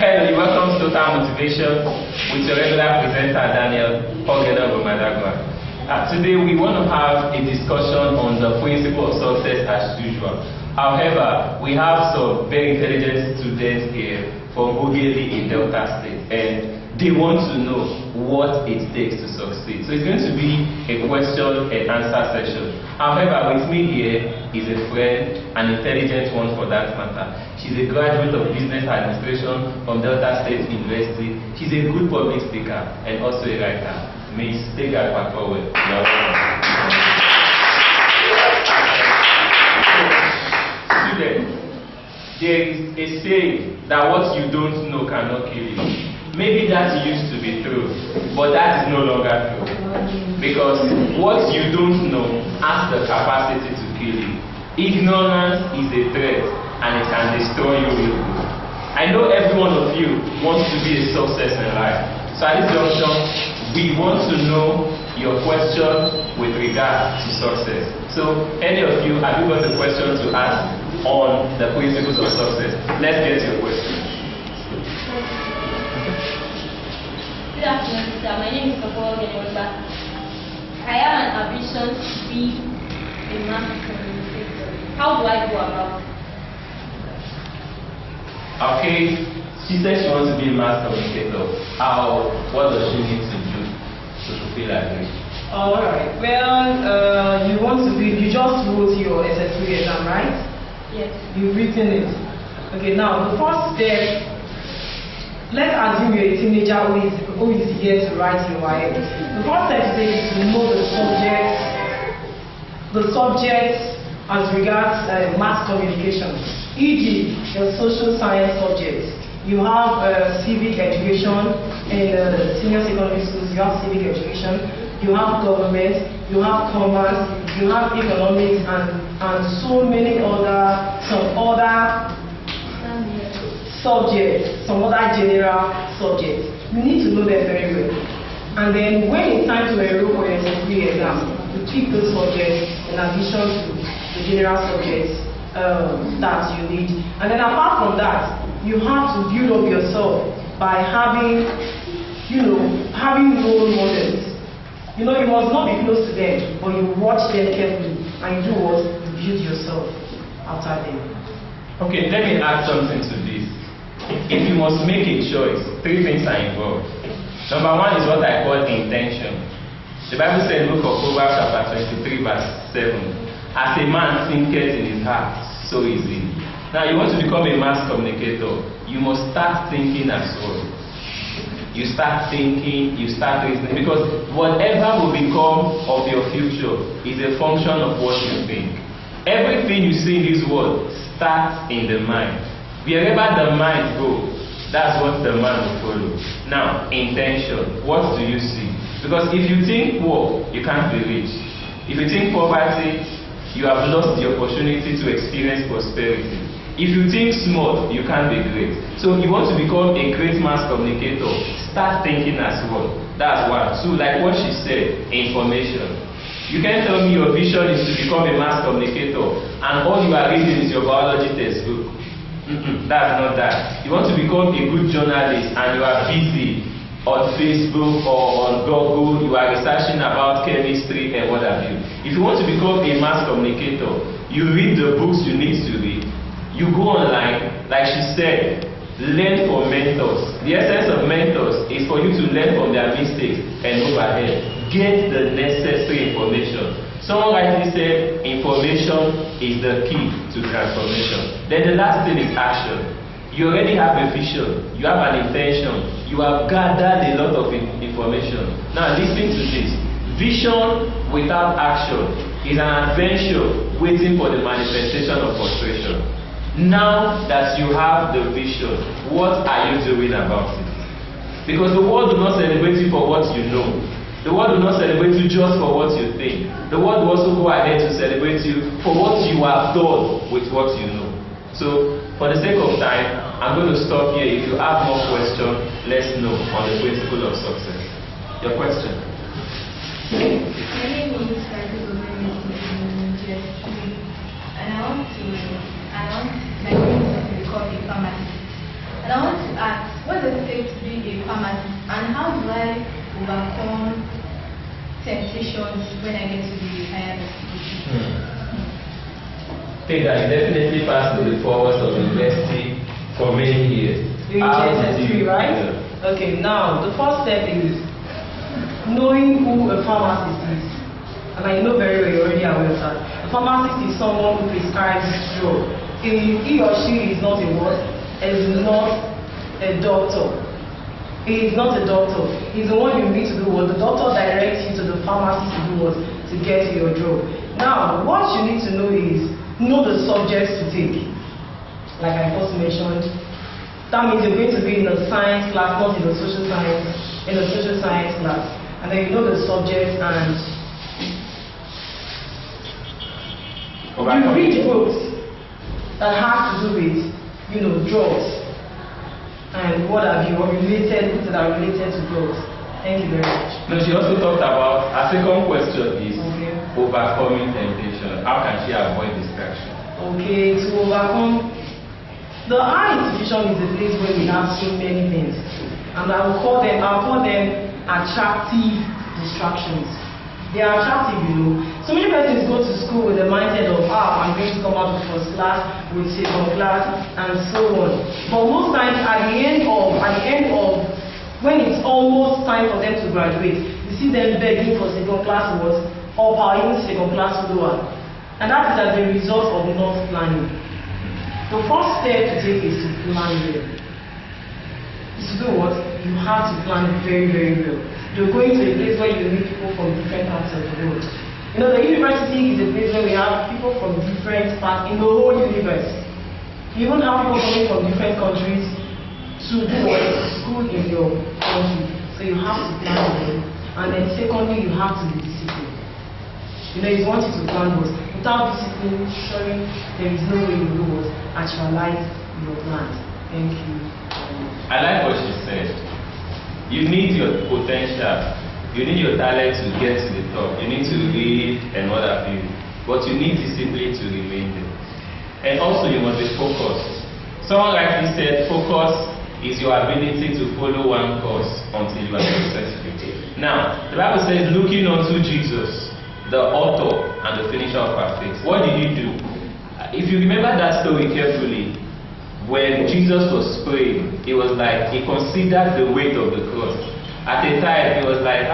Hello, you welcome to Total Motivation with your regular presenter Daniel of Madagwa. Today we want to have a discussion on the principle of success as usual. However, we have some very intelligent students here from Ogeli in Delta State, and they want to know what it takes to succeed. So it's going to be a question and answer session. However, with me here is a friend, an intelligent one for that matter. She's a graduate of business administration from Delta State University. She's a good public speaker and also a writer. Miss Tega Kwakpovwe. Students, there is a saying that what you don't know cannot kill you. Maybe that used to be true, but that is no longer true. Because what you don't know has the capacity to kill you. Ignorance is a threat and it can destroy you real good. I know every one of you wants to be a success in life. So at this junction, we want to know your question with regard to success. So any of you, have you got a question to ask on the principles of success? Let's get your question. Good afternoon, sir. My name is Kwakpovwe. I have an ambition to be a mass communicator. How do I go about it? Okay, she said she wants to be a mass communicator. What does she need to do to fulfill that dream? Alright, well, you just wrote your SS3 exam, right? Yes. You've written it. Okay, now the first step, let's assume you're a teenager who is here to write your YF. The first step is to know the subject as regards mass communication, e.g. your social science subject. You have civic education in senior secondary schools, you have civic education, you have government, you have commerce, you have economics, and so many some other subjects, some other general subjects. You need to know them very well. And then when it's time to enroll for your SS3 exam, you pick those subjects in addition to the general subjects that you need. And then apart from that, you have to build up yourself by having role models. You must not be close to them, but you watch them carefully and you do what? You build yourself after them. Okay, let me add something to this. If you must make a choice, three things are involved. Number one is what I call intention. The Bible says in the book of Proverbs chapter 23 verse 7, as a man thinketh in his heart, so is he. Now you want to become a mass communicator, you must start thinking as well. You start thinking, you start reasoning, because whatever will become of your future is a function of what you think. Everything you see in this world starts in the mind. Wherever the mind goes, that's what the man will follow. Now, intention. What do you see? Because if you think poor, you can't be rich. If you think poverty, you have lost the opportunity to experience prosperity. If you think small, you can't be great. So you want to become a great mass communicator, start thinking as well. That's one. So like what she said, information. You can't tell me your vision is to become a mass communicator and all you are reading is your biology textbook. That's not that. You want to become a good journalist and you are busy on Facebook or on Google, you are researching about chemistry and what have you. If you want to become a mass communicator, you read the books you need to read. You go online, like she said, learn from mentors. The essence of mentors is for you to learn from their mistakes and move ahead. Get the necessary information. Someone rightly said, information is the key to transformation. Then the last thing is action. You already have a vision, you have an intention, you have gathered a lot of information. Now listen to this. Vision without action is an adventure waiting for the manifestation of frustration. Now that you have the vision, what are you doing about it? Because the world will not celebrate you for what you know. The world will not celebrate you just for what you think. The world will also go ahead to celebrate you for what you have done with what you know. So, for the sake of time, I'm going to stop here. If you have more questions, let's know on the principle of success. Your question? My name is Kwakpovwe, and I want my dream is to become a pharmacist. And I want to ask, what does it take to be a pharmacist, and how do I overcome temptations when I get to the higher institution? Tega, you definitely passed the 4 hours of university for many years. Doing JSS3, right? Yeah. Okay, now the first step is knowing who a pharmacist is. And I know very well, you're already aware of that. A pharmacist is someone who prescribes drugs. He or she is not a what? Is not a doctor. He is not a doctor. He's the one you need to do what? The doctor directs you to the pharmacy to do what? To get your drug. Now, what you need to know is, know the subjects to take. Like I first mentioned, that means you're going to be in a science class, not in a social science class. And then you know the subjects and you read books that have to do with, drugs and what have you, or related, books that are related to drugs. Thank you very much. No, she also talked about, her second question is overcoming temptation. How can she avoid distraction? Okay, to overcome, the higher institution is a place where we have so many things. And I'll call them attractive distractions. They are attractive, So many persons go to school with the mindset of, I'm going to come out with first class, with second class, and so on. But most times, at the end of, when it's almost time for them to graduate, you see them begging for second class awards, or even second class lower. And that is as a result of not planning. The first step to take is to plan well. Is to do what? You have to plan very, very well. You're going to a place where you meet people from different parts of the world. The university is a place where we have people from different parts in the whole universe. You even have people coming from different countries to do what? School in your country. So you have to plan well. And then secondly, you have to be disciplined. You want you to plan what? Without discipline, surely there is no way you will actualize your plan. Thank you. I like what she said. You need your potential. You need your talent to get to the top. You need to read and what have you. But you need discipline to remain there. And also you must be focused. Someone rightly said, focus is your ability to follow one course until you are successful. Now, the Bible says, looking unto Jesus, the author and the finisher of our faith. What did he do? If you remember that story carefully, when Jesus was praying, it was like he considered the weight of the cross. At a time, he was like,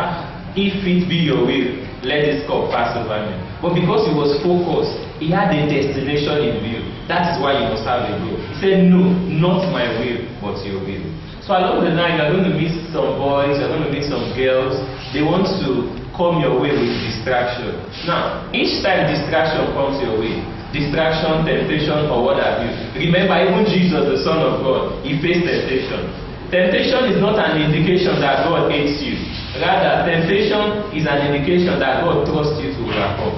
if it be your will, let this cup pass over me. But because he was focused, he had a destination in view. That is why you must have a goal. He said, no, not my will, but your will. So along the line, you're going to meet some boys, you're going to meet some girls. They want to come your way with distraction. Now, each time distraction comes your way, distraction, temptation, or what have you. Remember, even Jesus, the Son of God, he faced temptation. Temptation is not an indication that God hates you. Rather, temptation is an indication that God trusts you to overcome.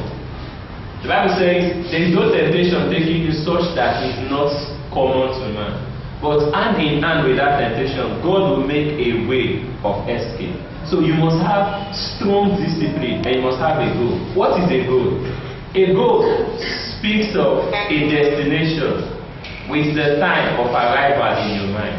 The Bible says, there is no temptation taking you such that is not common to man. But hand in hand with that temptation, God will make a way of escape. So you must have strong discipline and you must have a goal. What is a goal? A goal speaks of a destination with the time of arrival in your mind.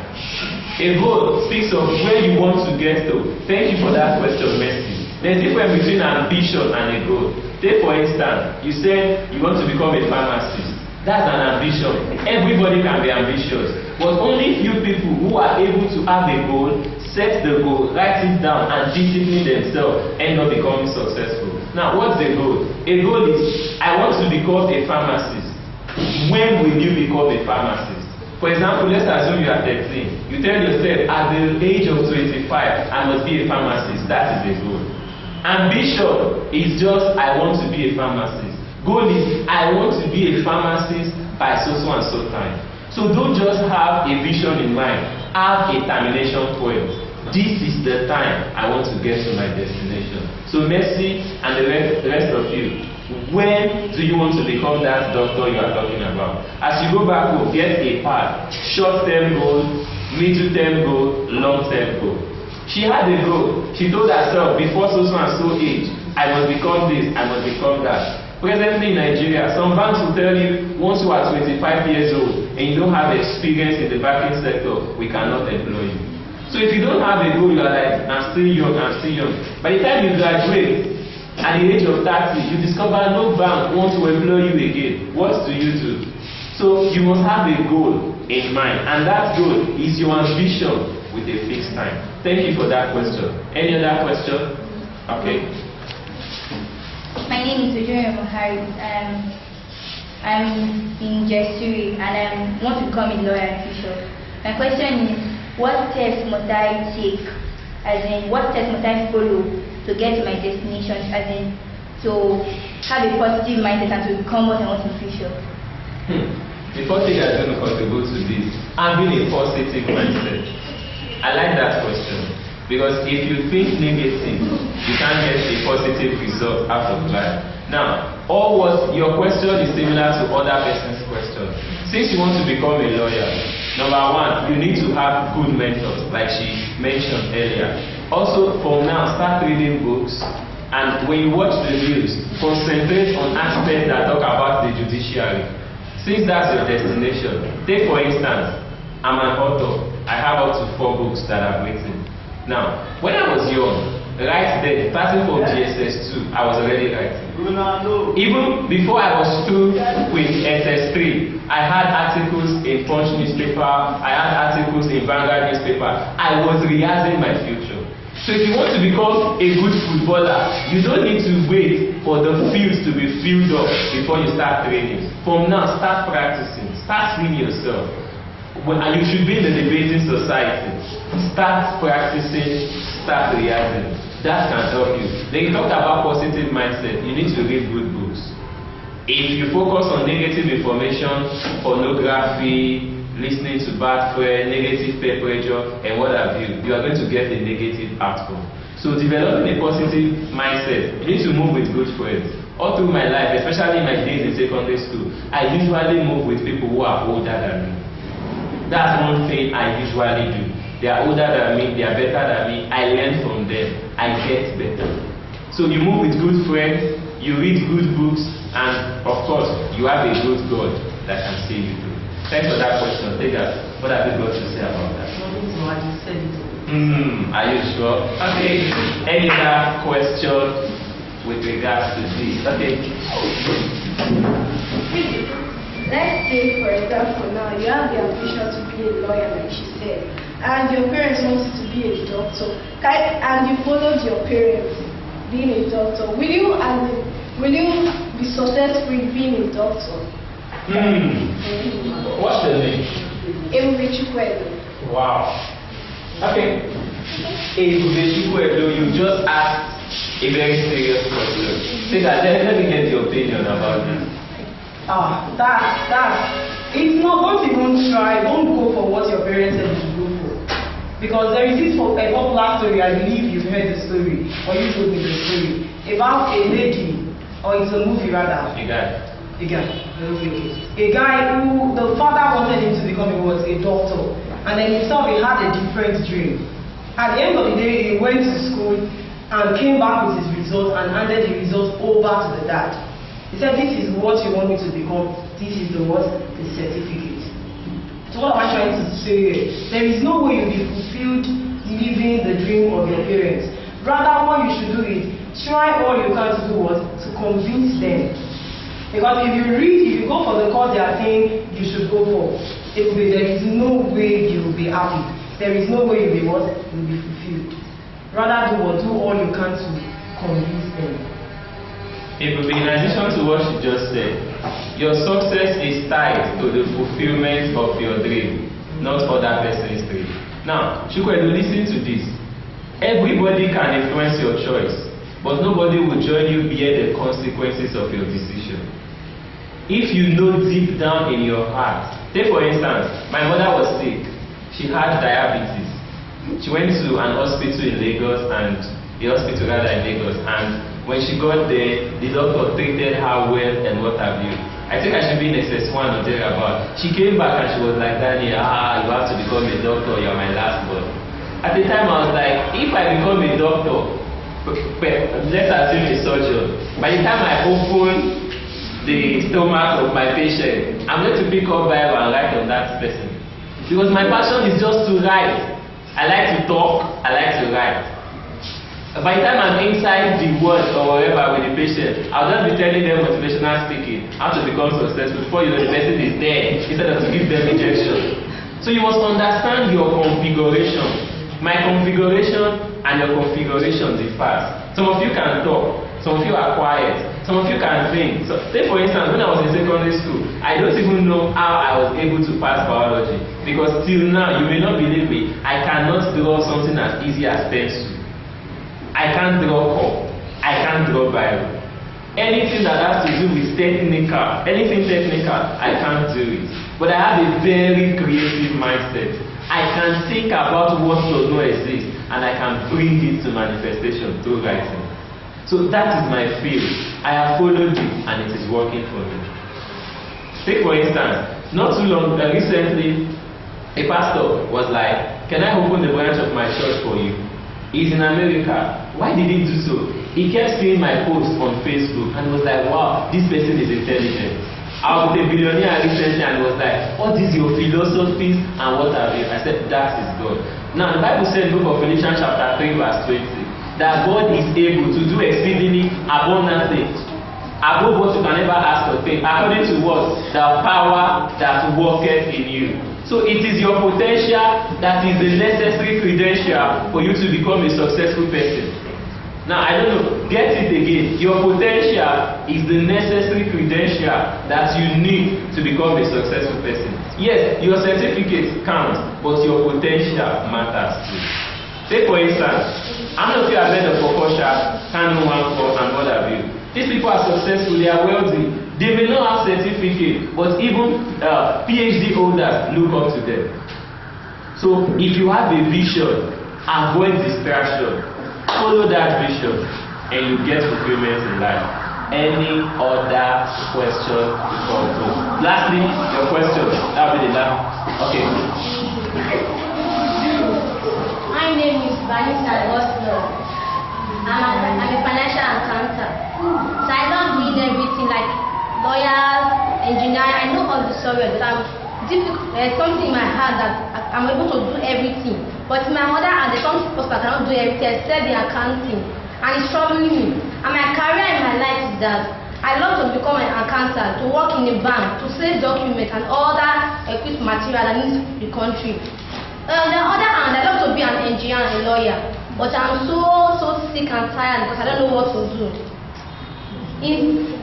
A goal speaks of where you want to get to. Thank you for that question, Mercy. There's a difference between ambition and a goal. Take for instance, you said you want to become a pharmacist. That's an ambition. Everybody can be ambitious. But only few people who are able to have a goal, set the goal, write it down, and discipline themselves end up becoming successful. Now, what's the goal? A goal is, I want to become a pharmacist. When will you become a pharmacist? For example, let's assume you are 13. You tell yourself, at the age of 25, I must be a pharmacist. That is a goal. Ambition is just, I want to be a pharmacist. Goal is, I want to be a pharmacist by so and so time. So don't just have a vision in mind. Have a termination point. This is the time I want to get to my destination. So Mercy and the rest of you, when do you want to become that doctor you are talking about? As you go back home, get a path. Short-term goal, middle-term goal, long-term goal. She had a goal. She told herself, before so and so age, I must become this, I must become that. Presently in Nigeria, some banks will tell you once you are 25 years old and you don't have experience in the banking sector, we cannot employ you. So if you don't have a goal, you are like, I'm still young. By the time you graduate, at the age of 30, you discover no bank wants to employ you again. What do you do? So you must have a goal in mind, and that goal is your ambition with a fixed time. Thank you for that question. Any other question? Okay. My name is Ojoyo Mohari. I'm in Jesuri and I want to become a lawyer and official. My question is, what steps must I take? As in, what steps must I follow to get to my destination? As in, to have a positive mindset and to become what I want in the future. Before Tega is going to contribute to this, having a positive mindset. I like that question. Because if you think negative, you can't get a positive result out of life. Now, your question is similar to other person's question. Since you want to become a lawyer, number one, you need to have good mentors, like she mentioned earlier. Also, from now, start reading books. And when you watch the news, concentrate on aspects that talk about the judiciary. Since that's your destination, take for instance, I'm an author. I have up to 4 books that I've written. Now, when I was young, right then, starting from GSS2, I was already writing. Even before I was through with SS3, I had articles in Punch newspaper, I had articles in Vanguard newspaper. I was rehearsing my future. So if you want to become a good footballer, you don't need to wait for the fields to be filled up before you start training. From now, start practicing, start seeing yourself. And you should be in the debating society. Start practicing, start rehearsing. That can help you. Then you talked about positive mindset. You need to read good books. If you focus on negative information, pornography, listening to bad friends, negative peer pressure, and what have you, you are going to get a negative outcome. So developing a positive mindset, you need to move with good friends. All through my life, especially in my days in secondary school, I usually move with people who are older than me. That's one thing I usually do. They are older than me, they are better than me. I learn from them, I get better. So you move with good friends, you read good books, and of course, you have a good God that can see you through. Thanks for that question. Tega, what have you got to say about that? Are you sure? Okay. Any other question with regards to this? Okay. Let's say, for example, now you have the ambition to be a lawyer, like she said, and your parents want you to be a doctor, and you followed your parents being a doctor. Will you be successful in being a doctor? What's the name? Wow. Okay. You just asked a very serious question. Let me get your opinion about this. It's not, don't even try, don't go for what your parents said you should go for. Because there is this a popular story, I believe you've heard the story, or you told me the story, about a lady, or it's a movie rather. A guy. A guy who, the father wanted him to become a doctor, and then himself he had a different dream. At the end of the day, he went to school and came back with his results and handed the results over to the dad. He said, this is what you want me to become, this is the certificate. So what am I trying to say? There is no way you'll be fulfilled living the dream of your parents. Rather, what you should do is try all you can to do what? To convince them. Because if you go for the course they are saying you should go for, there is no way you will be happy. There is no way you'll be what? You'll be fulfilled. Rather do all you can to convince them. It will be in addition to what she just said. Your success is tied to the fulfillment of your dream, not other person's dream. Now, Chukwedu, listen to this. Everybody can influence your choice, but nobody will join you bear the consequences of your decision. If you know deep down in your heart, take for instance, my mother was sick. She had diabetes. She went to an hospital in Lagos, and when she got there, the doctor treated her well and what have you. I think I should be in SS1 or thereabout. She came back and she was like, Danny, you have to become a doctor, you're my last born. At the time I was like, if I become a doctor, let's assume a surgeon. By the time I open the stomach of my patient, I'm going to pick up Bible and write on that person. Because my passion is just to write. I like to talk, I like to write. By the time I'm inside the word or whatever with the patient, I'll just be telling them motivational speaking, how to become successful. Before you know, the person is there, instead of to give them injection. So you must understand your configuration. My configuration and your configuration differs. Some of you can talk, some of you are quiet, some of you can think. So, say for instance, when I was in secondary school, I don't even know how I was able to pass biology. Because till now, you may not believe me, I cannot draw something as easy as pencil. I can't draw cup. I can't draw Bible. Anything that has to do with anything technical, I can't do it. But I have a very creative mindset. I can think about what does not exist and I can bring it to manifestation through writing. So that is my field. I have followed it and it is working for me. Take for instance, not too long recently, a pastor was like, "Can I open the branch of my church for you?" He's in America. Why did he do so? He kept seeing my posts on Facebook and was like, "Wow, this person is intelligent." I was a billionaire recently and was like, "What is your philosophies and what have you?" I said, "That is God." Now the Bible said in the book of Philippians chapter 3 verse 20 that God is able to do exceedingly abundantly above what you can ever ask or think, according to what? The power that worketh in you. So it is your potential that is the necessary credential for you to become a successful person. Now, I don't know, get it again. Your potential is the necessary credential that you need to become a successful person. Yes, your certificate counts, but your potential matters too. Take for instance, how many of you have heard of Kwakpovwe, Kanu, Wanko, and all of you? These people are successful, they are wealthy. They may not have certificate, but even PhD holders look up to them. So if you have a vision, avoid distraction. Follow that vision and you get fulfillment in life. Any other question before we go? Lastly, your question. That will be the last. Okay. My name is Vanessa Oslo. I'm a financial accountant. So I love doing everything like lawyers, engineer. I know all the software. There's something in my heart that I'm able to do everything. But my mother and the some people that cannot do everything except the accounting. And it's troubling me. And my career in my life is that I love to become an accountant, to work in a bank, to save documents and other equipped material that needs the country. On the other hand, I love to be an engineer and a lawyer. But I'm so sick and tired because I don't know what to do.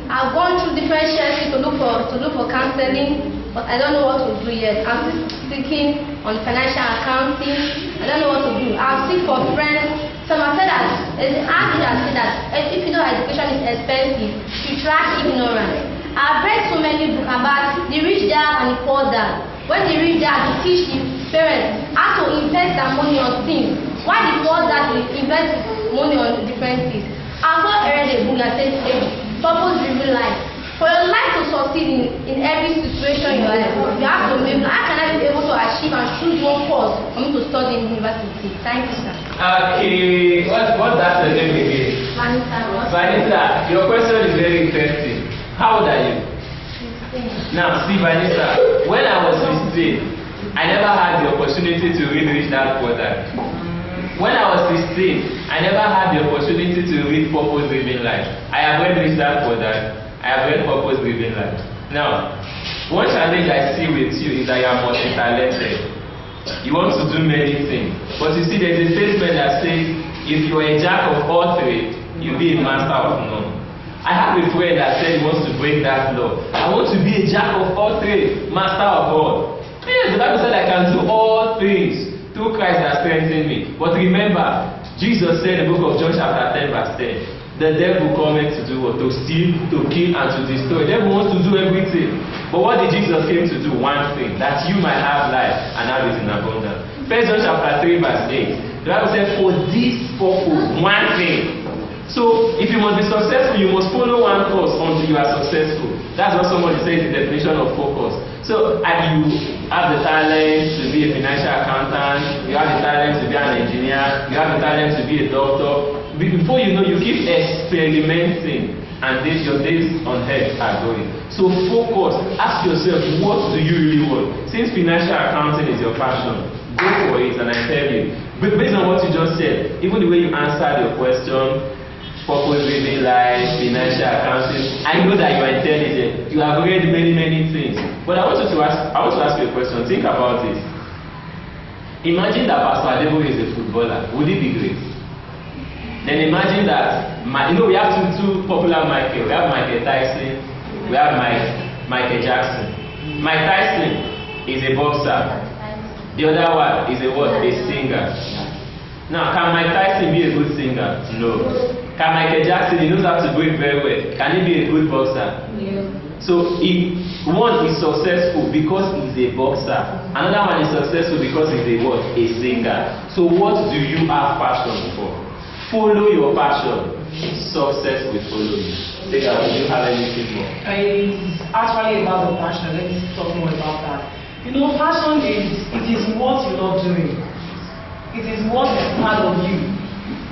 I've gone through different churches to look for counseling, but I don't know what to do yet. I'm still thinking on financial accounting. I don't know what to do. I'll seek for friends. Some have said that there's an argument that said that if you know education is expensive, you track ignorance. I've read so many books about the rich dad and the poor dad. When the rich dad teach the parents how to invest their money on things, why the poor dad will invest money on different things. I've not read a book that says purpose-driven life. For your life to succeed in every situation in your life, you have to make, how can I be able to achieve and choose one course for me to study in university? Thank you, sir. Okay, what's that name again? Vanessa, your question is very interesting. How old are you? 16. Now, see, Vanessa, when I was 16, I never had the opportunity to read Rich Dad Poor Dad. When I was 16, I never had the opportunity to read Purpose Driven Life. I have read Rich Dad Poor Dad. I have read Purpose Driven Life. Now, one challenge I see with you is that you are multi-talented. You want to do many things. But you see, there's a statement that says, if you are a jack of all trades, you'll be a master of none. I have a friend that said he wants to break that law. I want to be a jack of all trades, master of all. Yes, the Bible said I can do all things through Christ that strengthens me. But remember, Jesus said in the book of John chapter 10 verse 10, the devil cometh to do what? To steal, to kill, and to destroy. The devil wants to do everything. But what did Jesus came to do? One thing, that you might have life and have it in abundance. 1 John chapter 3 verse 8, the Bible said, for this purpose, one thing. So, if you must be successful, you must follow one course until you are successful. That's what somebody says in the definition of focus. So, and you have the talent to be a financial accountant, you have the talent to be an engineer, you have the talent to be a doctor. Before you know, you keep experimenting, and then your days on earth are going. So focus, ask yourself, what do you really want? Since financial accounting is your passion, go for it. And I tell you, based on what you just said, even the way you answered your question, purpose-driven life, financial accounting, I know that you are intelligent. You have read many things. But I want to ask you a question. Think about it. Imagine that Pastor Adebo is a footballer. Would it be great? Then imagine that, we have two popular Michael. We have Michael Tyson. We have Michael Jackson. Mike Tyson is a boxer. The other one is a what? A singer. Now, can Mike Tyson be a good singer? No. Can Michael Jackson, he knows how to break very well. Can he be a good boxer? No. So, one is successful because he's a boxer. Another one is successful because he's a what? A singer. So, what do you have passion for? Follow your passion. Success will follow you. Tega, do you have anything more? It's actually about the passion. Let's talk more about that. Passion is what you love doing. It is what is part of you.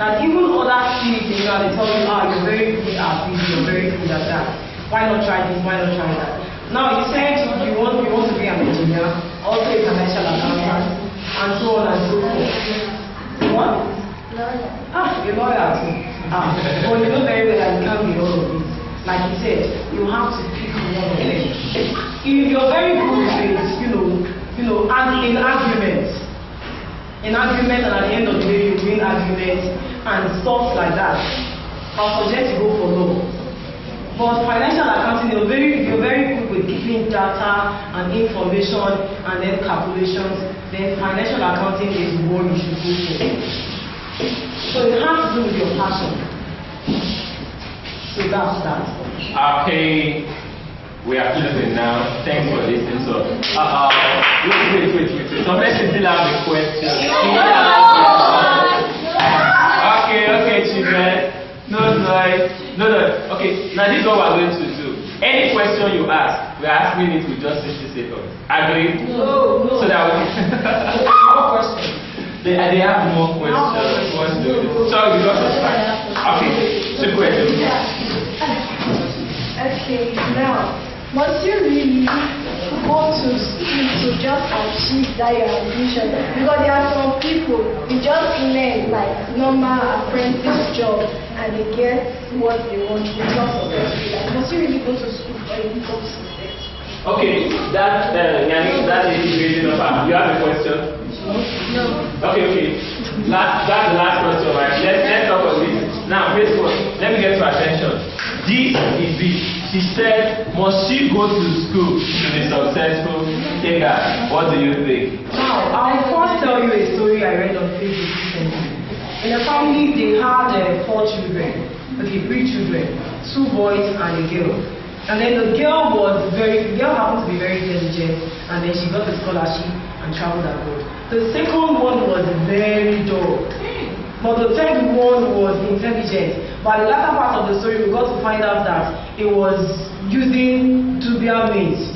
That even other things, they tell you, you're very good at this, you're very good at that. Why not try this? Why not try that? Now, you said you want to be an engineer, also a financial accountant, and so on and so forth. What? Lawyer. A lawyer too. Well, you know very well that you can't be all of this. Like you said, you have to pick one of them. If you're very good with, and in arguments, and at the end of the day, you win arguments and stuff like that, I'll suggest you go for law. But financial accounting, you're very good with keeping data and information and then calculations. Then financial accounting is what you should go for. So it has to do with your passion. So that's that. Okay, we are closing now. Thanks for listening. So, wait. Some person still have a question. Okay, children. No noise. Okay, now this is what we're going to do. Any question you ask, we're asking it with just 60 seconds. Agree? No. So that we No question. They have more questions. Sorry, because of time. Okay, two questions. Okay, now, must you really go to school to just achieve that your ambition? Because there are some people who just learn like normal apprentice job and they get what they want because of their school. Must you really go to school for a become successful? Okay, that is raising up. You have a question? No. Okay. That's the last question, right? Let's talk about this. Now, first one, let me get your attention. This is it. She said, must she go to school to be successful? Tega, what do you think? Now, I'll first tell you a story I read on Facebook recently. In a family, they had 4 children. Okay, 3 children. 2 boys and a girl. And then the girl happened to be very intelligent, and then she got a scholarship and traveled abroad. The second one was very dull, but the third one was intelligent. By the latter part of the story, we got to find out that it was using dubious means,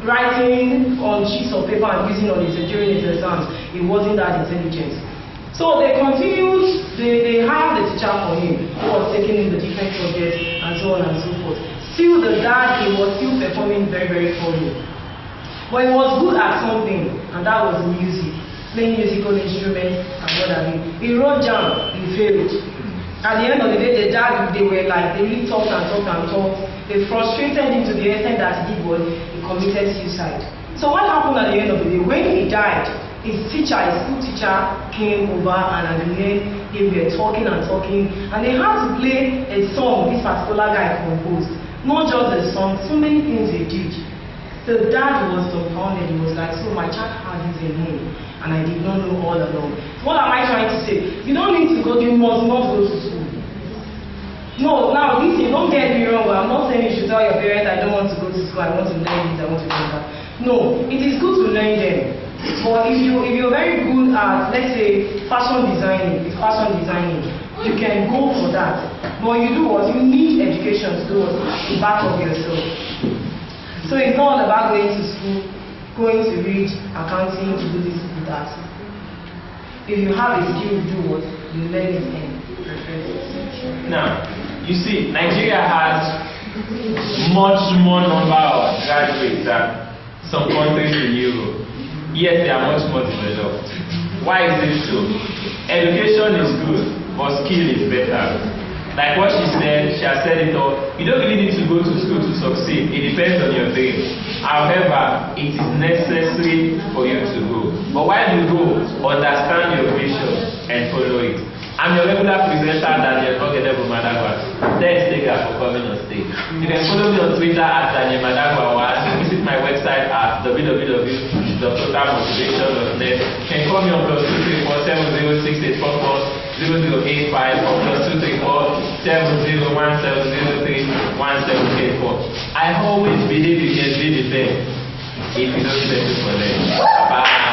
writing on sheets of paper and using on it during his exams. It wasn't that intelligent. So they continued, they hired the teacher for him, who was taking in the different subjects and so on and so forth. Still, the dad, he was still performing very, very poorly. But he was good at something, and that was music, playing musical instruments and what have you. He wrote jam, he failed. At the end of the day, the dad, they really talked. They frustrated him to the extent that he committed suicide. So what happened at the end of the day? When he died, his school teacher came over and they were talking, and they had to play a song this particular guy composed. Not just the song, so many things they did. The dad was dumbfounded. He was like, so my child had this in him, and I did not know all along. What am I trying to say? You don't need to go, you must not go to school. No, now listen, don't get me wrong. I'm not saying you should tell your parents, I don't want to go to school, I want to learn this, I want to learn that. No, it is good to learn them. But if you're very good at, let's say, fashion designing, you can go for that. But you do what? You need education to do what? To back up yourself. So it's not all about going to school. going to read accounting to do this, to do that. If you have a skill, do what you learn it and prefer. Now, you see, Nigeria has much more number of graduates than some countries in Europe. Yet they are much more developed. Why is it so? Education is good, but skill is better. Like what she said, she has said it all. You don't really need to go to school to succeed. It depends on your dream. However, it is necessary for you to go. But while you go, understand your vision and follow it. I'm your regular presenter, Daniel Madagwa. Thanks, Tega, for coming on stage. You can follow me on Twitter at Daniel Madagwa. Visit my website at www.totalmotivation.net. You can call me on +234 706 or +234 I always believe you can be the best if you don't settle for them. Bye.